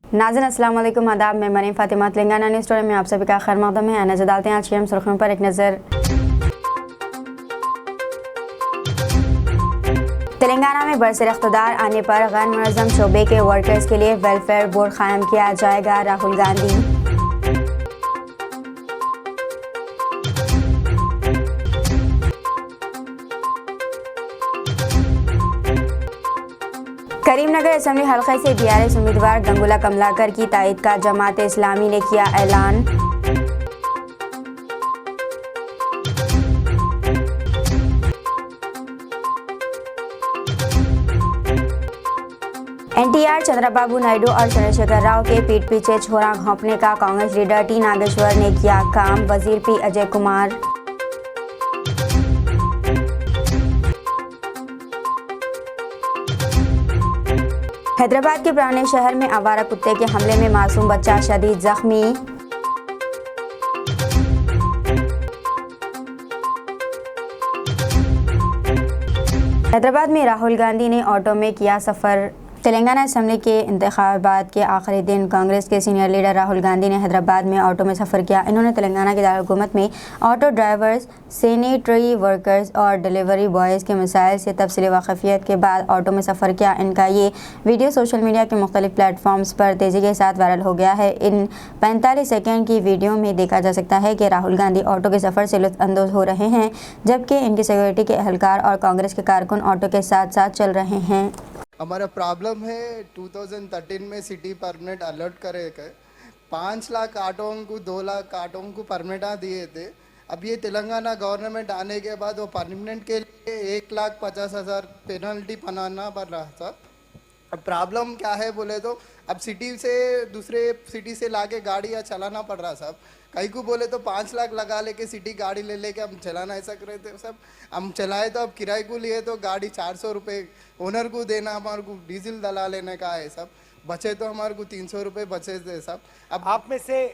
नाज़रीन अस्सलाम वालेकुम, आदाब। मैं मरीम फातिमा। तेलंगाना न्यूज़ स्टोरी में आप सभी का खैर मकदम है। नजर डालते हैं आज की हम सुर्खियों पर एक नज़र। तेलंगाना में बरसर इख्तिदार आने पर गैर मुनज़्ज़म शोबे के वर्कर्स के लिए वेलफेयर बोर्ड कायम किया जाएगा, राहुल गांधी। करीमनगर असेंबली हल्के से बीआरएस उम्मीदवार गंगुला कमलाकर की तायद का जमात इस्लामी ने किया ऐलान। एनटीआर, चंद्रबाबू नायडू और चंद्रशेखर राव के पीठ पीछे छोरा घोंपने का कांग्रेस लीडर टी नागेश्वर ने किया काम, वजीर पी अजय कुमार। हैदराबाद के पुराने शहर में आवारा कुत्ते के हमले में मासूम बच्चा शदीद जख्मी। हैदराबाद में राहुल गांधी ने ऑटो में किया सफ़र। तेलंगाना असेंबली के इंतखाबात के आखिरी दिन कांग्रेस के सीनियर लीडर राहुल गांधी ने हैदराबाद में ऑटो में सफ़र किया। इन्होंने तेलंगाना के दारुल-हुकूमत में ऑटो ड्राइवर्स, सैनिटरी वर्कर्स और डिलीवरी बॉयज़ के मसाइल से तफसीली वाकफियत के बाद ऑटो में सफ़र किया। इनका ये वीडियो सोशल मीडिया के मुख्तलिफ प्लेटफॉर्म्स पर तेज़ी के साथ वायरल हो गया है। इन 45 सेकेंड की वीडियो में देखा जा सकता है कि राहुल गांधी ऑटो के सफ़र से लुत्फ़अंदोज़ हो रहे हैं, जबकि इनकी सिक्योरिटी के एहलकार और कांग्रेस के कारकुन ऑटो के साथ साथ चल रहे हैं। हमारा प्रॉब्लम है 2013 में सिटी परमिट अलर्ट करे गए, 5 लाख ऑटों को 2 लाख ऑटों को परमिट दिए थे। अब ये तेलंगाना गवर्नमेंट आने के बाद वो परमिनेंट के लिए 1,50,000 पेनल्टी बनाना पड़ रहा था। अब प्रॉब्लम क्या है बोले तो अब सिटी से दूसरे सिटी से लाके गाड़ियाँ चलाना पड़ रहा साहब। कहीं को बोले तो 5 लाख लगा लेके सिटी गाड़ी ले लेके हम चलाना ऐसा कर रहे थे सब। हम चलाए तो अब किराए को लिए तो गाड़ी 400 रुपये ओनर को देना, हमारे को डीजल डला लेने का है सब। बचे तो हमारे को 300 रुपये बचे थे सब। अब आप में से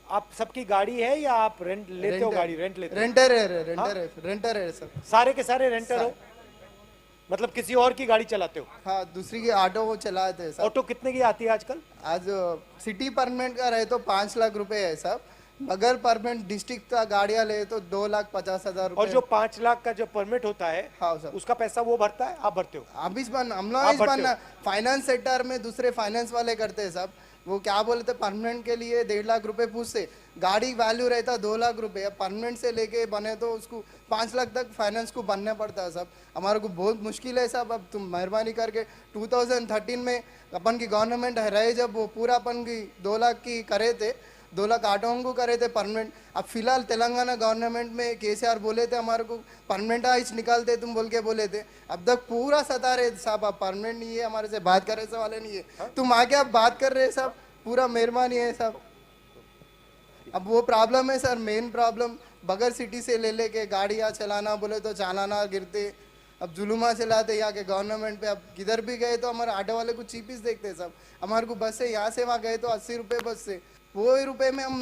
आप सबकी गाड़ी है या आप रेंट लेते हो? गाड़ी रेंट लेते हो? रेंटर है सब। सारे के सारे रेंटर हो, मतलब किसी और की गाड़ी चलाते हो? हाँ, दूसरी की ऑटो वो चलाते हैं। ऑटो कितने की आती है आजकल? आज सिटी परमिट का रहे तो 5 लाख रुपए है सब। अगर परमिट डिस्ट्रिक्ट का गाड़ियाँ ले तो 2,50,000 रुपए। और जो 5 लाख का जो परमिट होता है, हाँ सर, उसका पैसा वो भरता है, आप भरते हो? हम लोग फाइनेंस सेक्टर में दूसरे फाइनेंस वाले करते हैं सब। वो क्या बोलते परमानेंट के लिए 1.5 लाख रुपए पूछते, गाड़ी वैल्यू रहता 2 लाख रुपए। अब परमानेंट से लेके बने तो उसको 5 लाख तक फाइनेंस को बनना पड़ता है सब। हमारे को बहुत मुश्किल है सब। अब तुम मेहरबानी करके 2013 में अपन की गवर्नमेंट रहे जब वो पूरा अपन की 2 लाख की करे थे, 2 लाख ऑटों को करे थे परमानेंट। अब फिलहाल तेलंगाना गवर्नमेंट में केसीआर बोले थे हमारे को परमानेंट आइज निकालते तुम बोल के बोले थे। अब तक पूरा सता रहे साहब, अब परमानेंट नहीं है, हमारे से बात करे से वाले नहीं है। तुम आके अब बात कर रहे साहब, पूरा मेहरबानी है साहब। अब वो प्रॉब्लम है सर, मेन प्रॉब्लम बगैर सिटी से ले लेके गाड़ियाँ चलाना बोले तो चालाना गिरते। अब जुलूमा चलाते यहाँ के गवर्नमेंट पे। अब किधर भी गए तो हमारे ऑटो वाले को चीपीस देखते सब। हमारे को बस से यहाँ से वहाँ गए तो 80 रुपये बस से, वो रुपये में हम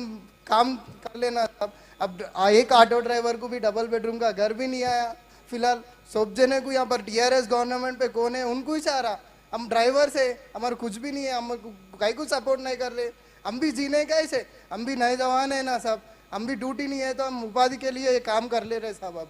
काम कर लेना सब। अब एक ऑटो ड्राइवर को भी डबल बेडरूम का घर भी नहीं आया फिलहाल। सब जने को यहाँ पर टीआरएस गवर्नमेंट पे कौन है उनको ही चाह। हम ड्राइवर से हमारे कुछ भी नहीं है, हम कहीं को सपोर्ट नहीं कर रहे। हम भी जीने कैसे, हम भी नए जवान है ना साहब। हम भी ड्यूटी नहीं है तो हम उपाधि के लिए ये काम कर ले रहे साहब। अब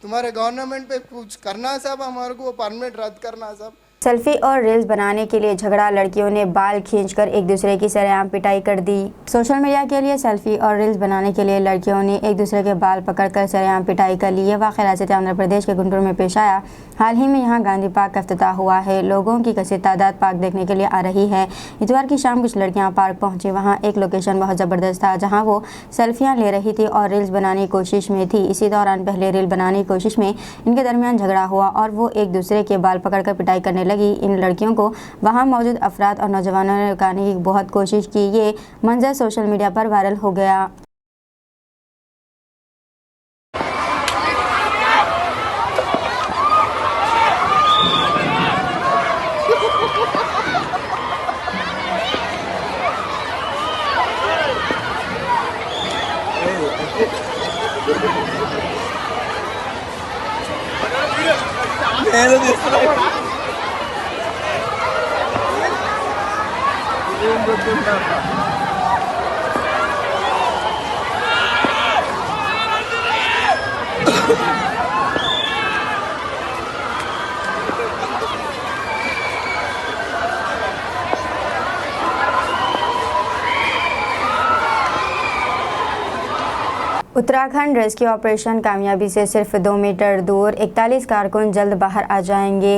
तुम्हारे गवर्नमेंट पे कुछ करना साहब, हमारे को परमिट रद्द करना साहब। सेल्फी और रील्स बनाने के लिए झगड़ा, लड़कियों ने बाल खींचकर एक दूसरे की सरेआम पिटाई कर दी। सोशल मीडिया के लिए सेल्फी और रील्स बनाने के लिए लड़कियों ने एक दूसरे के बाल पकड़कर सरेआम पिटाई कर ली। यह वाक़या रियासत आंध्र प्रदेश के गुंटूर में पेश आया। हाल ही में यहाँ गांधी पार्क का इफ्तिताह हुआ है। लोगों की कसीर तादाद पार्क देखने के लिए आ रही है। इतवार की शाम कुछ लड़कियाँ पार्क पहुँची। वहाँ एक लोकेशन बहुत ज़बरदस्त था जहाँ वो सेल्फियाँ ले रही थी और रील्स बनाने की कोशिश में थी। इसी दौरान पहले रील बनाने की कोशिश में इनके दरमियान झगड़ा हुआ और वो एक दूसरे के बाल पकड़कर पिटाई करने लगी। इन लड़कियों को वहां मौजूद अफराद और नौजवानों ने रुकाने की बहुत कोशिश की। ये मंजर सोशल मीडिया पर वायरल हो गया। నేను తీసుకున్నాను ఏం గుర్తుంటా उत्तराखंड रेस्क्यू ऑपरेशन कामयाबी से सिर्फ 2 मीटर दूर 41 कारकुन जल्द बाहर आ जाएंगे।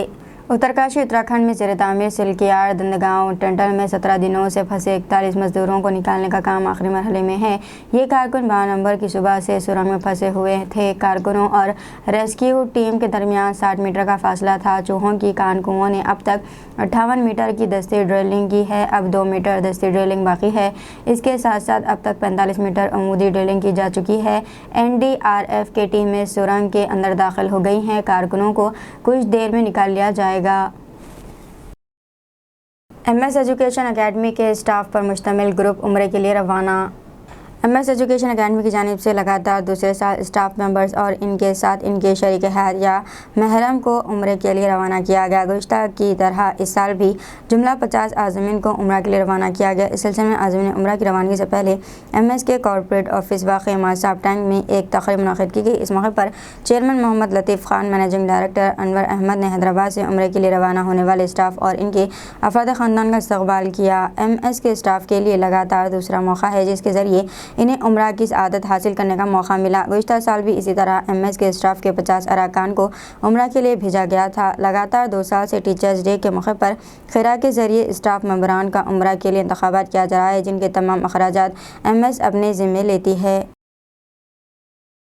उत्तरकाशी उत्तराखंड में ज़ेर तामीर सिलकियार दंदगांव टंटल में 17 दिनों से फंसे 41 मजदूरों को निकालने का काम आखिरी मरहले में है। ये कारकुन 12 नवंबर की सुबह से सुरंग में फंसे हुए थे। कारकुनों और रेस्क्यू टीम के दरमियान 60 मीटर का फासला था। चूहों की कान कुओं ने अब तक 58 मीटर की दस्ती ड्रिलिंग की है। अब 2 मीटर दस्ती ड्रिलिंग बाकी है। इसके साथ साथ अब तक 45 मीटर अमूदी ड्रिलिंग की जा चुकी है। NDRF की टीमें सुरंग के अंदर दाखिल हो गई हैं। कारकुनों को कुछ देर में निकाल लिया जाएगा। MS एजुकेशन एकेडमी के स्टाफ पर मुश्तमिल ग्रुप उम्रे के लिए रवाना। MS एजुकेशन एकेडमी की जानिब से लगातार दूसरे साल स्टाफ मेंबर्स और इनके साथ इनके शरीक हयात या महरम को उम्रे के लिए रवाना किया गया। गुज़श्ता की तरह इस साल भी जुमला 50 आज़मीन को उम्रा के लिए रवाना किया गया। इस सिलसिले में आज़मीन उम्रा की रवानगी से पहले MS के कॉर्पोरेट ऑफिस वाक़ मासाब टैंक में एक तक़रीब मुनक़िद की गई। इस मौके पर चेयरमैन मोहम्मद लतीफ़ ख़ान, मैनेजिंग डायरेक्टर अनवर अहमद ने हैदराबाद से उम्रे के लिए रवाना होने वाले स्टाफ और इनके अफराद ख़ानदान का इस्तक़बाल किया। MS के स्टाफ के लिए लगातार दूसरा मौका है जिसके ज़रिए इन्हें उम्रा की आदत हासिल करने का मौका मिला। गुज़श्ता साल भी इसी तरह MS के स्टाफ के 50 अरकान को उम्रा के लिए भेजा गया था। लगातार 2 साल से टीचर्स डे के मौके पर खैरा के ज़रिए स्टाफ मेंबरान का उम्रा के लिए इंतखाबात किया जा रहा है जिनके तमाम अखराजात MS अपने ज़िम्मे लेती है।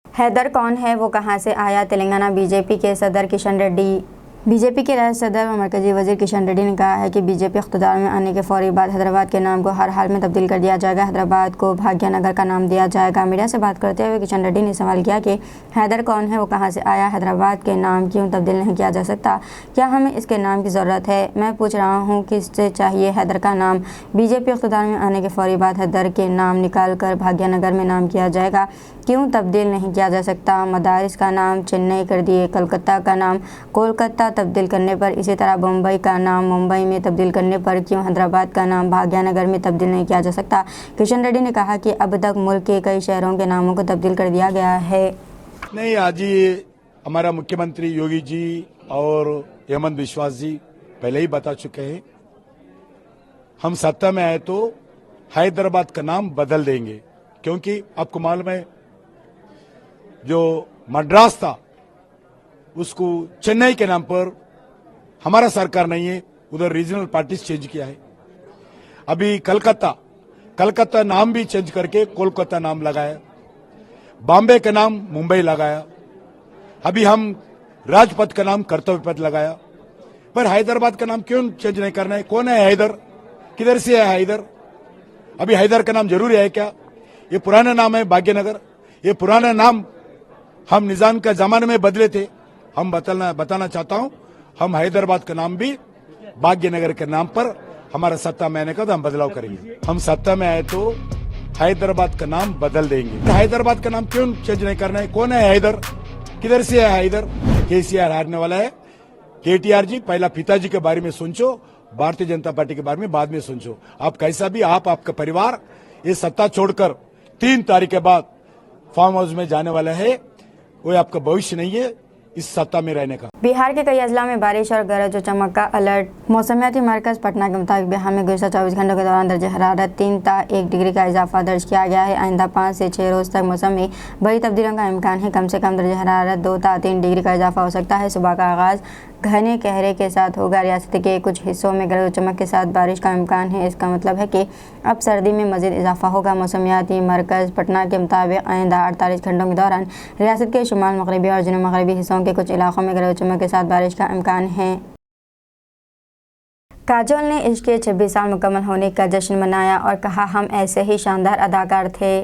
हैदर कौन है, वो कहाँ से आया? तेलंगाना BJP के सदर किशन रेड्डी। BJP के राज्य सदर और मरकजी वज़ीर किशन रेड्डी ने कहा है कि BJP इक़्तिदार में आने के फ़ौरी बाद हैदराबाद के नाम को हर हाल में तब्दील कर दिया जाएगा। हैदराबाद को भाग्यनगर का नाम दिया जाएगा। मीडिया से बात करते हुए किशन रेड्डी ने सवाल किया कि हैदर कौन है, वो कहाँ से आया? हैदराबाद के नाम क्यों तब्दील नहीं किया जा सकता? क्या हमें इसके नाम की ज़रूरत है? मैं पूछ रहा हूँ किससे चाहिए हैदर का नाम? BJP इक़्तिदार में आने के फ़ौरी बाद हैदर के नाम निकाल कर भाग्यनगर में नाम किया जाएगा। क्यों तब्दील नहीं किया जा सकता? मदारिस का नाम चेन्नई कर दिए, कलकत्ता का नाम कोलकाता तब्दील करने पर, इसी तरह मुंबई का नाम मुंबई में तब्दील करने पर क्यों हैदराबाद का नाम भाग्यनगर में तब्दील नहीं किया जा सकता? किशन रेड्डी ने कहा कि अब तक मुल्क के कई शहरों के नामों को तब्दील कर दिया गया है। नहीं, आज ही हमारा मुख्यमंत्री योगी जी और हेमंत विश्वास जी पहले ही बता चुके हैं, हम सत्ता में आए तो हैदराबाद का नाम बदल देंगे, क्योंकि आपको मालूम है जो मद्रास था उसको चेन्नई के नाम पर हमारा सरकार नहीं है, उधर रीजनल पार्टीज चेंज किया है। अभी कलकत्ता नाम भी चेंज करके कोलकाता नाम लगाया, बॉम्बे का नाम मुंबई लगाया, अभी हम राजपथ का नाम कर्तव्य पथ लगाया। पर हैदराबाद का नाम क्यों चेंज नहीं करना है? कौन है हैदर? किधर से है हैदर? अभी हैदर का नाम जरूरी है क्या? ये पुराना नाम है भाग्यनगर। ये पुराना नाम हम निजाम का जमाने में बदले थे। हम बताना चाहता हूं, हम हैदराबाद का नाम भी भाग्यनगर के नाम पर हमारा सत्ता में आने का तो हम बदलाव करेंगे। हम सत्ता में आए तो हैदराबाद का नाम बदल देंगे। हैदराबाद का नाम क्यों चेंज नहीं करना है? कौन है हैदर? किधर से है हैदर? KCR हारने वाला है। KTR जी पहला पिताजी के बारे में सोचो, भारतीय जनता पार्टी के बारे में बाद में सोचो। आप कैसा भी आपका परिवार ये सत्ता छोड़कर 3 तारीख के बाद फार्म हाउस में जाने वाला है। वो आपका भविष्य नहीं है इस सत्ता में रहने का। बिहार के कई अजला में बारिश और गरज और चमक का अलर्ट। मौसमियाती मरकज पटना के मुताबिक बिहार में गुज़श्ता 24 घंटों के दौरान दर्ज हरारत 3 ता 1 डिग्री का इजाफा दर्ज किया गया है। आइंदा 5 से 6 रोज़ तक मौसम में बड़ी तब्दीलियों का इम्कान है। कम से कम दर्ज हरारत 2 ता 3 डिग्री का इजाफा हो सकता है। सुबह का आगाज़ घने कहरे के साथ होगा। रियासत के कुछ हिस्सों में गरज और चमक के साथ बारिश का इम्कान है। इसका मतलब है कि अब सर्दी में मज़ीद इजाफा होगा। मौसमियाती मरकज़ पटना के मुताबिक आइंदा 48 घंटों के दौरान रियासत के शुमाल मगरबी और जनूब मगरबी हिस्सों के कुछ इलाकों में गरज और चमक के साथ बारिश का इम्कान है। काजोल ने इश्क के 26 साल मुकम्मल होने का जश्न मनाया और कहा, हम ऐसे ही शानदार अदाकार थे।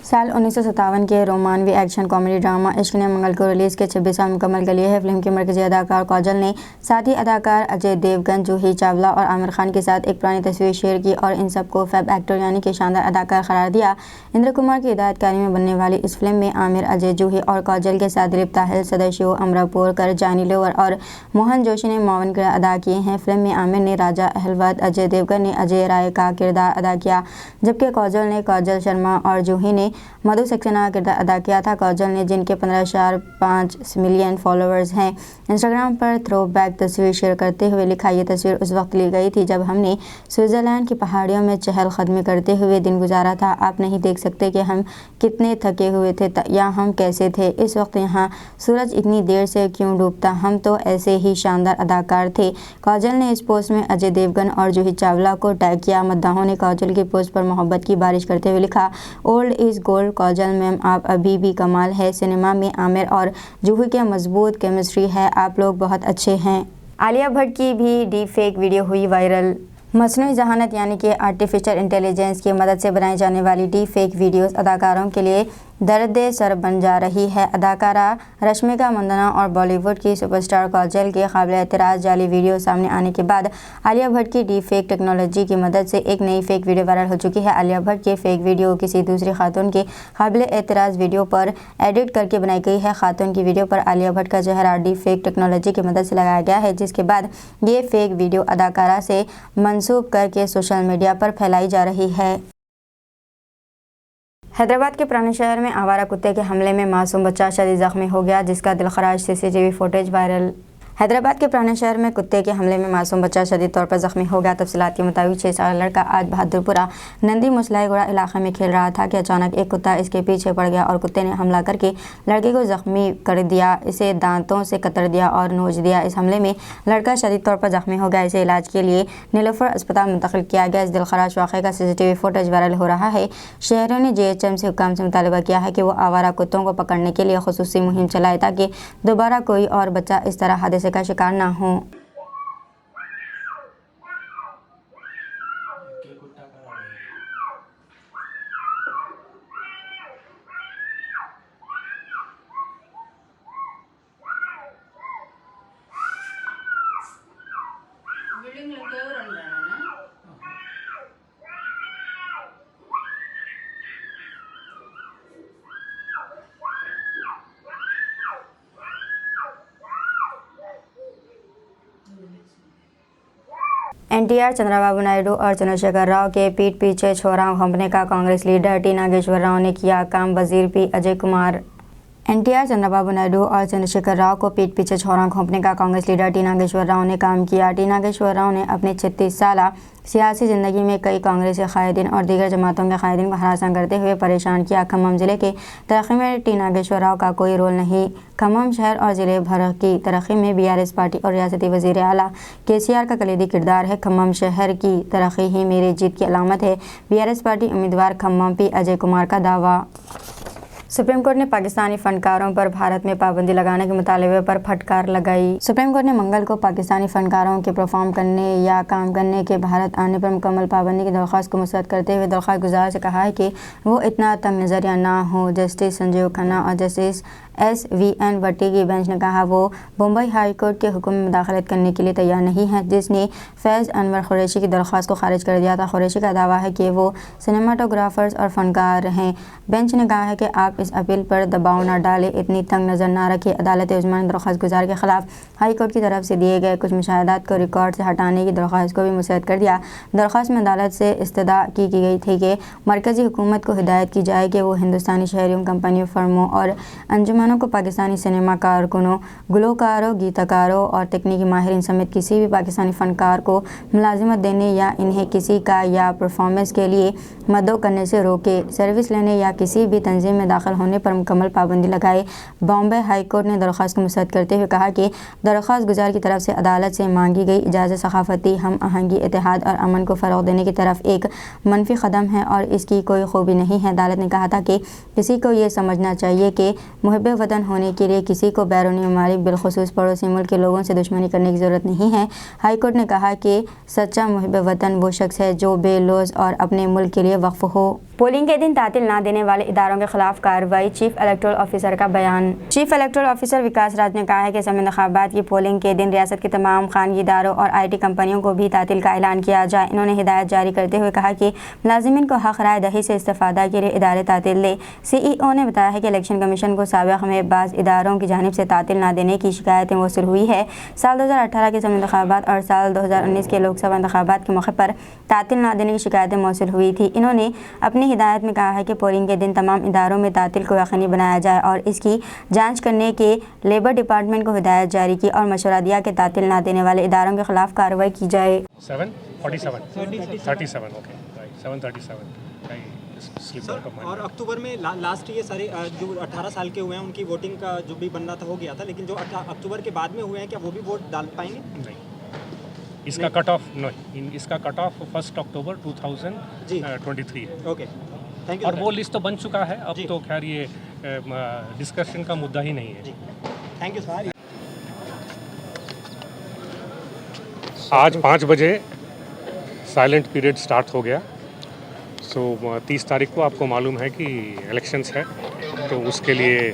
साल 1957 के रोमानवी एक्शन कॉमेडी ड्रामा इश्क ने मंगल को रिलीज़ के 26 साल मुकम्मल कर लिए हैं। फिल्म के मरकजी अदाकार काजल ने साथ ही अदाकार अजय देवगन, जूही चावला और आमिर खान के साथ एक पुरानी तस्वीर शेयर की और इन सबको फैब एक्टर यानी कि शानदार अदाकार करार दिया। इंद्र कुमार की हिदायतकारी में बनने वाली इस फिल्म में आमिर, अजय, जूही और काजल के साथ दिलीप ताहिल, सदाशिव, अमरा पोरकर, जानी लोवर और मोहन जोशी ने मुआवन किरदार अदा किए हैं। फिल्म में आमिर ने राजा अहलवद, अजय देवगन ने अजय राय का किरदार अदा किया, जबकि काजल ने काजल शर्मा और जूही ने मधु सक्सेना का किरदार अदा किया था। काजल ने, जिनके 15.5 मिलियन फॉलोअर्स हैं, इंस्टाग्राम पर थ्रो बैक तस्वीर शेयर करते हुए लिखा, ये तस्वीर उस वक्त ली गई थी जब हमने स्विट्ज़रलैंड की पहाड़ियों में चहलकदमी करते हुए दिन गुजारा था। आप नहीं देख सकते कि हम कितने थके हुए थे या हम कैसे थे इस वक्त, यहाँ सूरज इतनी देर से क्यों डूबता, हम तो ऐसे ही शानदार अदाकार थे। काजल ने इस पोस्ट में अजय देवगन और जूही चावला को टैग किया। मद्दाहों ने काजल की पोस्ट पर मोहब्बत की बारिश करते हुए लिखा, old is gold, Kajal ma'am आप अभी भी कमाल है। सिनेमा में आमिर और जूही के मजबूत केमिस्ट्री है, आप लोग बहुत अच्छे हैं। आलिया भट्ट की भी डीप फेक वीडियो हुई वायरल। मसनूई जहानत यानी कि आर्टिफिशियल इंटेलिजेंस की मदद से बनाई जाने वाली डीप फेक वीडियोस अदाकारों के लिए दर्द सर बन जा रही है। अदाकारा रश्मिका मंदाना और बॉलीवुड की सुपरस्टार काजल के काबिल एतराज़ जाली वीडियो सामने आने के बाद आलिया भट्ट की डीप फेक टेक्नोलॉजी की मदद से एक नई फेक वीडियो वायरल हो चुकी है। आलिया भट्ट की फेक वीडियो किसी दूसरी खातून के काबिल एतराज़ वीडियो पर एडिट करके बनाई गई है। खातून की वीडियो पर आलिया भट्ट का चेहरा डीप फेक टेक्नोलॉजी की मदद से लगाया गया है, जिसके बाद ये फेक वीडियो अदाकारा से मंसूब करके सोशल मीडिया पर फैलाई जा रही है। हैदराबाद के पुराने शहर में आवारा कुत्ते के हमले में मासूम बच्चा शदीद जख्मी हो गया, जिसका दिलखराज सीसीटीवी फुटेज वायरल। हैदराबाद के पुराने शहर में कुत्ते के हमले में मासूम बच्चा शदीद तौर पर जख्मी हो गया। तफसीलात के मुताबिक 6 साल लड़का आज बहादुरपुरा नंदी मुसलाईगुड़ा इलाके में खेल रहा था कि अचानक एक कुत्ता इसके पीछे पड़ गया और कुत्ते ने हमला करके लड़के को जख्मी कर दिया, इसे दांतों से कतर दिया और नोच दिया। इस हमले में लड़का शदीद तौर पर जख्मी हो गया, इसे इलाज के लिए नीलोफर अस्पताल मुंतकिल किया गया। इस दिलखराज वाक़े का सीसीटीवी फुटेज वायरल हो रहा है। शहरों ने JHM से हुक्म से मुतालबा किया है कि वो आवारा कुत्तों को पकड़ने के लिए खुसूसी मुहिम चलाए ताकि दोबारा कोई और बच्चा इस तरह हादसे का शिकार ना हो। NTR, चंद्रबाबू नायडू और चंद्रशेखर राव के पीठ पीछे छोरा घोंपने का कांग्रेस लीडर टी नागेश्वर राव ने किया काम, वजीर पी अजय कुमार। NTR, चंद्रबाबू नायडू और चंद्रशेखर राव को पीठ पीछे छोरा घोंपने का कांग्रेस लीडर टी नागेश्वर राव ने काम किया। टी नागेश्वर राव ने अपनी 36 साल सियासी ज़िंदगी में कई कांग्रेसी कायदीन और दीगर जमातों के कायदीन को हरासा करते हुए परेशान किया। खम्मम ज़िले के तरक्की में टी नागेश्वर राव का कोई रोल नहीं। खम्मम शहर और ज़िले भर की तरक्की में BRS पार्टी और रियासती वज़ीर आला KCR का कलीदी किरदार है। खम्मम शहर की तरक्की ही मेरी जीत की अलामत है, BRS पार्टी उम्मीदवार खम्मम पी अजय कुमार का दावा। सुप्रीम कोर्ट ने पाकिस्तानी फनकारों पर भारत में पाबंदी लगाने के मुतालबे पर फटकार लगाई। सुप्रीम कोर्ट ने मंगल को पाकिस्तानी फनकारों के परफॉर्म करने या काम करने के भारत आने पर मुकम्मल पाबंदी की दरख्वास्त को मुस्तरद करते हुए दरख्वास्त गुजार से कहा है कि वो इतना तंग नज़रिया ना हो। जस्टिस संजीव खन्ना और जस्टिस SVN भट्टी की बेंच ने कहा वो बम्बई हाई कोर्ट के हुक्म में मुदाखलत करने के लिए तैयार नहीं है, जिसने फैज़ अनवर कुरैशी की दरख्वास्त को खारिज कर दिया था। कुरैशी का दावा है कि वो सिनेमाटोग्राफर्स और फनकार हैं। बेंच ने कहा है कि आप इस अपील पर दबाव न डालें, इतनी तंग नज़र ना रखें। अदालत उज़्मा ने दरख्वास्त गुजार के खिलाफ हाई कोर्ट की तरफ से दिए गए कुछ मुशाहिदात को रिकॉर्ड से हटाने की दरख्वास्त को भी मुस्तरद कर दिया। दरख्वास्त में अदालत से इस्तदा की गई थी कि मरकज़ी हुकूमत को हिदायत की जाए कि वो हिंदुस्तानी शहरियों, कंपनियों, फर्मों और अंजुमनों को पाकिस्तानी सिनेमा कारकुनों, गुलकारों, गीतकारों और तकनीकी माहिरीन समेत किसी भी पाकिस्तानी फ़नकार को मुलाजिमत देने या इन्हें किसी का या परफॉर्मेंस के लिए मदऊ करने से रोके, सर्विस लेने या किसी भी तंजीम में दाखिल होने पर मुकम्मल पाबंदी लगाए। बॉम्बे हाई कोर्ट ने दरख्वास्त को मुस्तरद करते हुए कहा कि दरख्वास्त गुजार की तरफ से अदालत से मांगी गई इजाज़त सकाफती हम आहंगी, इत्तेहाद और अमन को फ़रोग़ देने की तरफ एक मनफी कदम है और इसकी कोई खूबी नहीं है। अदालत ने कहा था कि किसी को ये समझना चाहिए कि मुहिब वतन होने के लिए किसी को बैरूनी ममालिक बिलखुसूस पड़ोसी मुल्क के लोगों से दुश्मनी करने की ज़रूरत नहीं है। हाई कोर्ट ने कहा कि सच्चा मुहिब वतन वो शख्स है जो बेलौज़ और अपने मुल्क के लिए वक्फ हो। पोलिंग के दिन तातील ना देने वाले इदारों के खिलाफ कार्रवाई, चीफ इलेक्टोरल ऑफिसर का बयान। चीफ इलेक्टोरल ऑफिसर विकास राज ने कहा है कि असम इंतखाबात की पोलिंग के दिन रियासत के तमाम खानगी इदारों और IT कंपनियों को भी तातील का ऐलान किया जाए। इन्होंने हिदायत जारी करते हुए कहा कि मुलाजिमीन को हक राय दही से इस्तेफादा के लिए इदारे तातील दें। CEO ने बताया है कि इलेक्शन कमीशन को साबिक़ में बाज़ इदारों की जानिब से तातील ना देने की शिकायतें मौसूल हुई है। साल 2018 के असम इंतखाबात और साल 2019 के लोकसभा इंतखाबात के मौके पर तातील ना देने की शिकायतें मौसूल हुई थी। इन्होंने अपनी हिदायत में कहा है कि पोलिंग के दिन तमाम इदारों में तातील को यकीनी बनाया जाए और इसकी जांच करने के लेबर डिपार्टमेंट को हिदायत जारी की और मशवरा दिया कि तातील ना देने वाले इदारों के खिलाफ कार्रवाई की जाए। 747 ओके 737 और अक्टूबर में लास्ट ये सारे जो 18 साल के हुए हैं उनकी वोटिंग का जो भी बनना था हो गया था, लेकिन जो अक्टूबर के बाद में हुए हैं क्या वो भी वोट डाल पाएंगे? नहीं, इसका कट ऑफ इसका कट ऑफ 1 अक्टूबर 2023 है। Okay, thank you. और वो लिस्ट तो बन चुका है, अब तो खैर ये डिस्कशन का मुद्दा ही नहीं है। Thank you sir. आज 5 बजे साइलेंट पीरियड स्टार्ट हो गया। 30 तारीख को आपको मालूम है कि इलेक्शंस है, तो उसके लिए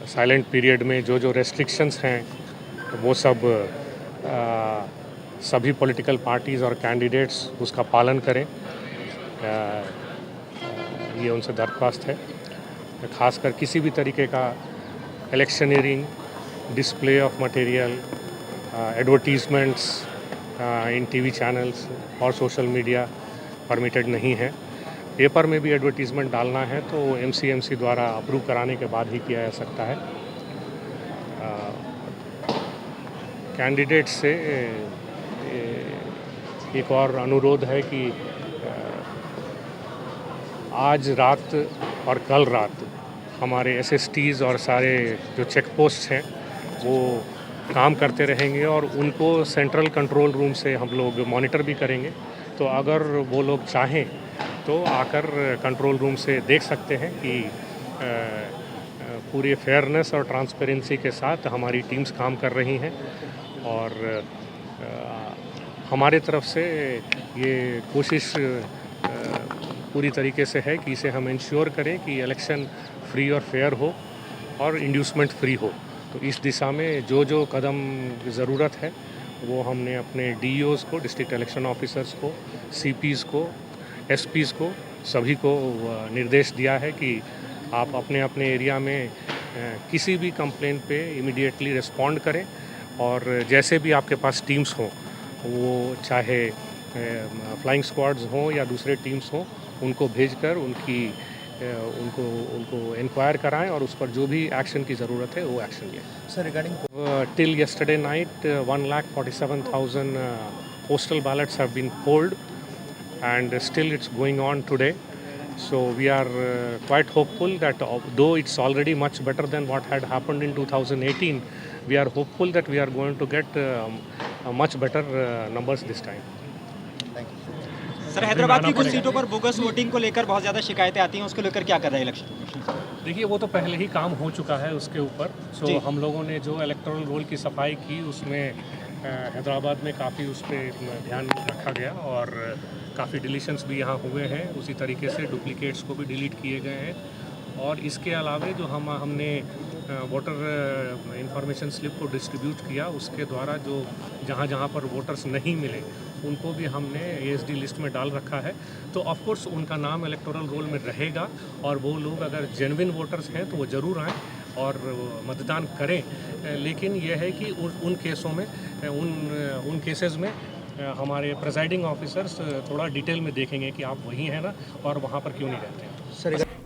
साइलेंट पीरियड में जो रेस्ट्रिक्शंस हैं वो सब सभी पॉलिटिकल पार्टीज़ और कैंडिडेट्स उसका पालन करें, ये उनसे दरख्वास्त है। ख़ासकर किसी भी तरीके का electioneering, display of material, advertisements in TV channels और सोशल मीडिया परमिटेड नहीं है। पेपर में भी एडवर्टीजमेंट डालना है तो MCMC द्वारा अप्रूव कराने के बाद ही किया जा सकता है। कैंडिडेट से एक और अनुरोध है कि आज रात और कल रात हमारे SSTs और सारे जो चेक पोस्ट हैं वो काम करते रहेंगे और उनको सेंट्रल कंट्रोल रूम से हम लोग मॉनिटर भी करेंगे। तो अगर वो लोग चाहें तो आकर कंट्रोल रूम से देख सकते हैं कि पूरे फेयरनेस और ट्रांसपेरेंसी के साथ हमारी टीम्स काम कर रही हैं। और हमारे तरफ से ये कोशिश पूरी तरीके से है कि इसे हम इंश्योर करें कि इलेक्शन फ्री और फेयर हो और इंड्यूसमेंट फ्री हो। तो इस दिशा में जो कदम ज़रूरत है वो हमने अपने DEOs को, डिस्ट्रिक्ट इलेक्शन ऑफिसर्स को, CPs को, SPs को, सभी को निर्देश दिया है कि आप अपने अपने एरिया में किसी भी कंप्लेंट पे इमीडिएटली रिस्पॉन्ड करें और जैसे भी आपके पास टीम्स हों, वो चाहे फ्लाइंग स्क्वाड्स हों या दूसरे टीम्स हों, उनको भेजकर उनको इंक्वायर कराएं और उस पर जो भी एक्शन की ज़रूरत है वो एक्शन लें। Sir regarding till yesterday night 1,47,000 postal ballots have been polled and still it's going on today. So we are quite hopeful that though it's already much better than what had happened in 2018, we are hopeful that we are going to get much better numbers this time. Sir Hyderabad की कुछ सीटों पर bogus voting को लेकर बहुत ज़्यादा शिकायतें आती हैं, उसको लेकर क्या कर रहा है इलेक्शन? देखिए वो तो पहले ही काम हो चुका है उसके ऊपर। हम लोगों ने जो इलेक्टोरल रोल की सफाई की उसमें हैदराबाद में काफ़ी उस पर ध्यान रखा गया और काफ़ी डिलीशंस भी यहाँ हुए हैं। उसी तरीके से डुप्लीकेट्स को भी डिलीट किए गए हैं और इसके अलावा जो हमने वोटर इंफॉर्मेशन स्लिप को डिस्ट्रीब्यूट किया उसके द्वारा जो जहाँ पर वोटर्स नहीं मिले उनको भी हमने ASD लिस्ट में डाल रखा है। तो ऑफ कोर्स उनका नाम इलेक्टोरल रोल में रहेगा और वो लोग अगर जेन्युइन वोटर्स हैं तो वो ज़रूर आएँ और मतदान करें। लेकिन यह है कि उन केसों में उन केसेस में हमारे प्रेसाइडिंग ऑफिसर्स थोड़ा डिटेल में देखेंगे कि आप वही हैं ना और वहाँ पर क्यों नहीं रहते हैं।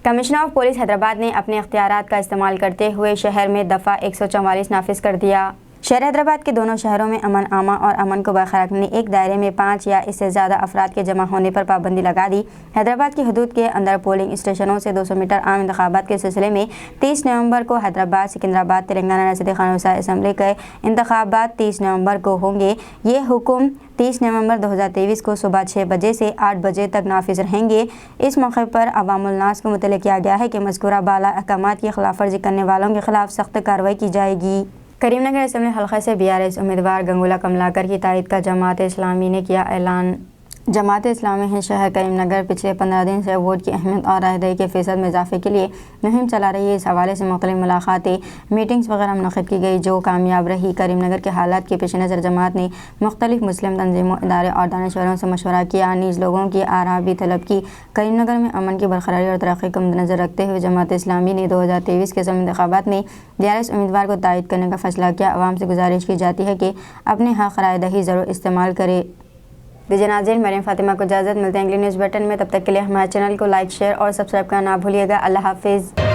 कमिश्नर ऑफ पुलिस हैदराबाद ने अपने इख्तियारात का इस्तेमाल करते हुए शहर में दफ़ा 144 नाफिज कर दिया। शहर हैदराबाद के दोनों शहरों में अमन आमा और अमन को बरकरार रखने एक दायरे में 5 या इससे ज़्यादा अफराद के जमा होने पर पाबंदी लगा दी। हैदराबाद की हदूद के अंदर पोलिंग स्टेशनों से 200 मीटर आम इंतखाबात के सिलसिले में 30 नवंबर को हैदराबाद, सिकंदराबाद, तेलंगाना रियासती कानून-साज़ असम्बली के इंतखाबात 30 नवंबर को होंगे। ये हुक्म 30 नवंबर 2023 को सुबह 6 बजे से 8 बजे तक नाफिज रहेंगे। इस मौके पर अवामुल नास को मुतल्लिक़ किया गया है कि मज़कूरा बाला अहकामात की खिलाफवर्जी करने वालों के खिलाफ सख्त कार्रवाई की जाएगी। करीमनगर असम्बली हल्का से BRS उम्मीदवार गंगूला कमलाकर की तायद का जमात इस्लामी ने किया ऐलान। जमात इस्लामी हिंद शहर करीमनगर पिछले 15 दिन से वोट की अहमियत और राहदही के फ़ीसद में इजाफे के लिए मुहिम चला रही है। इस हवाले से मुख्तलिफ मुलाकातें, मीटिंग्स वगैरह मुनक़िद की गई जो कामयाब रही। करीमनगर के हालात के पेश नज़र जमात ने मुख्तलिफ मुस्लिम तंजीमों, इदारे और दानिशवरों से मशवरा किया, नीज़ लोगों की आरा भी तलब की। करीमनगर में अमन की बरकरारी और तरक्की को मद्देनज़र रखते हुए जमात इस्लामी ने 2023 के ज़मीनी इंतखाबात में DRS उम्मीदवार को तायद करने का फ़ैसला किया। अवाम से गुजारिश की जाती है कि अपने हक़ रायदही ज़रूर इस्तेमाल करें। दीजिए नाज़रीन, मरियम फ़ातिमा को इजाज़त, मिलते हैं अगली न्यूज़ बुलेटिन में। तब तक के लिए हमारे चैनल को लाइक, शेयर और सब्सक्राइब करना ना भूलिएगा। अल्लाह हाफ़िज़।